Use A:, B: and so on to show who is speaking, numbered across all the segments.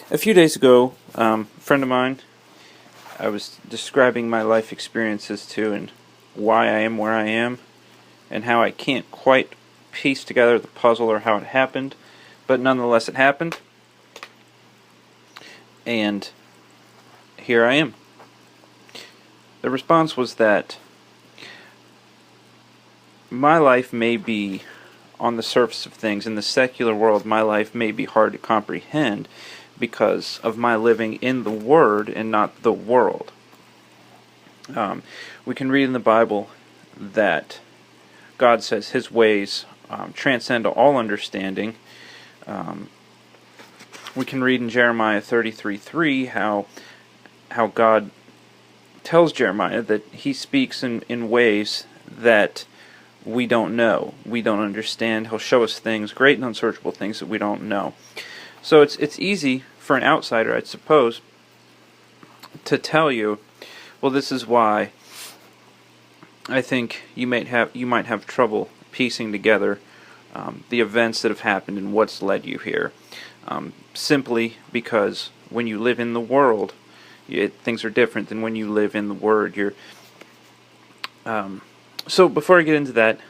A: A few days ago, a friend of mine, I was describing my life experiences to and why I am where I am and how I can't quite piece together the puzzle or how it happened, but nonetheless it happened. And here I am. The response was that my life may be on the surface of things. In the secular world, my life may be hard to comprehend because of my living in the Word and not the world. We can read in the Bible that God says His ways transcend all understanding. We can read in Jeremiah 33:3 how God tells Jeremiah that He speaks in ways that we don't know, we don't understand. He'll show us things, great and unsearchable things that we don't know. So it's easy for an outsider, I suppose, to tell you, well, this is why I think you might have trouble piecing together the events that have happened and what's led you here. Simply because when you live in the world, things are different than when you live in the Word. So before I get into that,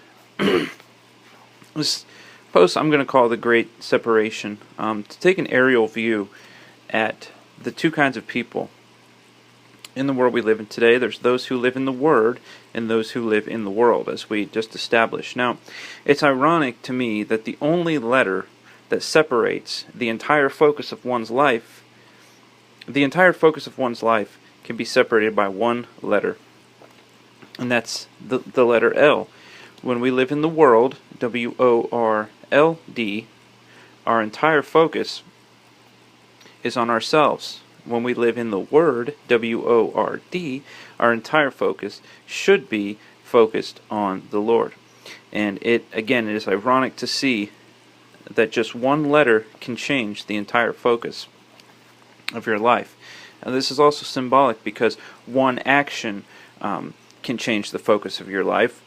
A: this post I'm going to call The Great Separation, to take an aerial view at the two kinds of people in the world we live in today. There's those who live in the Word and those who live in the world, as we just established. Now, it's ironic to me that the only letter that separates the entire focus of one's life, can be separated by one letter, and that's the letter L. When we live in the world, W-O-R-L-D, our entire focus is on ourselves. When we live in the Word, W-O-R-D, our entire focus should be focused on the Lord. And it is ironic to see that just one letter can change the entire focus of your life. And this is also symbolic because one action can change the focus of your life.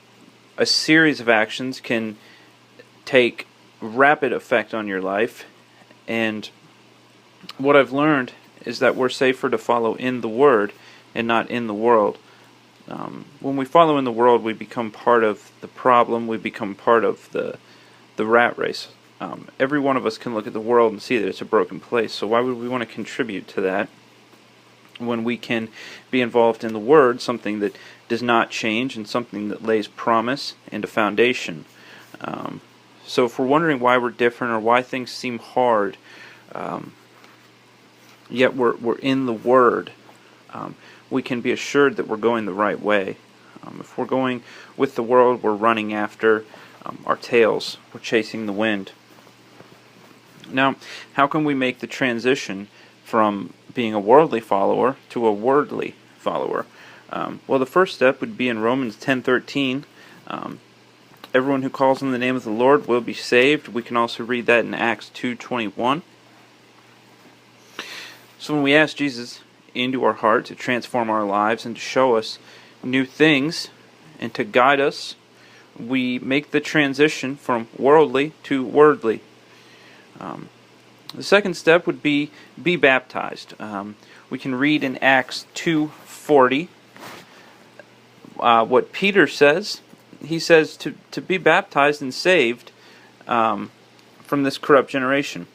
A: A series of actions can take rapid effect on your life, and what I've learned is that we're safer to follow in the Word and not in the world. When we follow in the world, we become part of the problem, we become part of the rat race. Every one of us can look at the world and see that it's a broken place, so why would we want to contribute to that when we can be involved in the Word, something that does not change and something that lays promise and a foundation? So if we're wondering why we're different or why things seem hard, yet we're in the Word, we can be assured that we're going the right way. If we're going with the world, we're running after our tails, we're chasing the wind. Now, how can we make the transition from being a worldly follower to a wordly follower? Well, the first step would be in Romans 10:13. Everyone who calls on the name of the Lord will be saved. We can also read that in Acts 2:21. So when we ask Jesus into our heart to transform our lives and to show us new things and to guide us, we make the transition from worldly to wordly. The second step would be baptized. We can read in Acts 2:40 what Peter says. He says to be baptized and saved from this corrupt generation.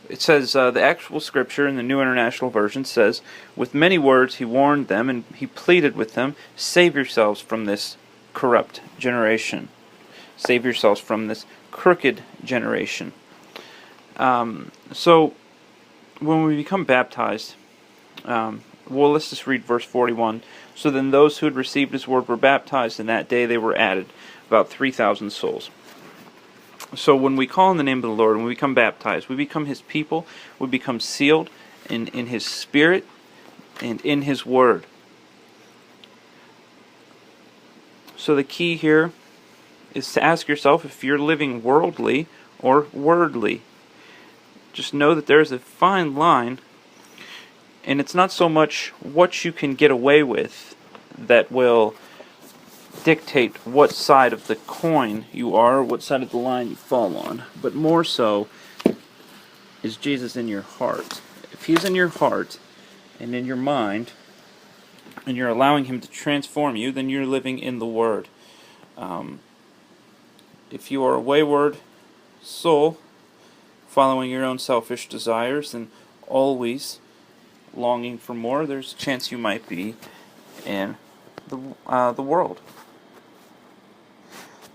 A: It says, the actual scripture in the New International Version says, with many words he warned them and he pleaded with them, save yourselves from this corrupt generation. Save yourselves from this crooked generation. So when we become baptized, let's just read verse 41. So then those who had received his word were baptized, and that day they were added, about 3,000 souls. So when we call on the name of the Lord, when we become baptized, we become His people, we become sealed in His Spirit and in His Word. So the key here is to ask yourself if you're living worldly or wordly. Just know that there's a fine line, and it's not so much what you can get away with that will dictate what side of the coin you are, what side of the line you fall on, but more so is Jesus in your heart? If He's in your heart and in your mind, and you're allowing Him to transform you, then you're living in the Word. If you are a wayward soul, following your own selfish desires and always longing for more, there's a chance you might be in the world.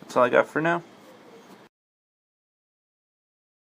A: That's all I got for now.